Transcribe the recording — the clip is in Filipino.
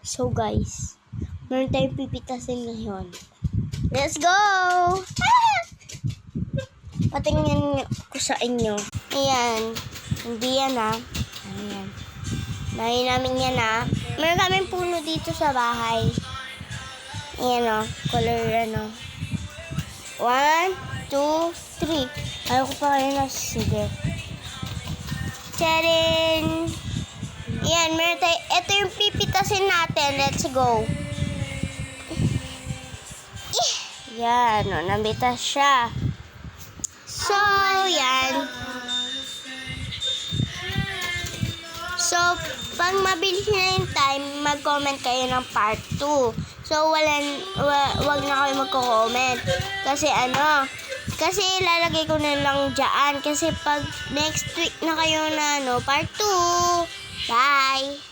So guys, meron tayong pipitasin ngayon. Let's go! Patingin ko sa inyo. Ayan. Hindi yan Ano yan? Dahil namin yan Meron kaming puno dito sa bahay. Ayan color 1, 2, 3. Ayaw ko pa kayo sige. Charin! Ayan, meron tayo. Ito yung pipitasin natin. Let's go. Yan, nabitas siya. So, yan. So, pag mabilis na yung time, mag-comment kayo ng part 2. So, wag na kayo magko-comment. Kasi kasi lalagay ko na lang dyan. Kasi pag next week na kayo na part 2. Bye!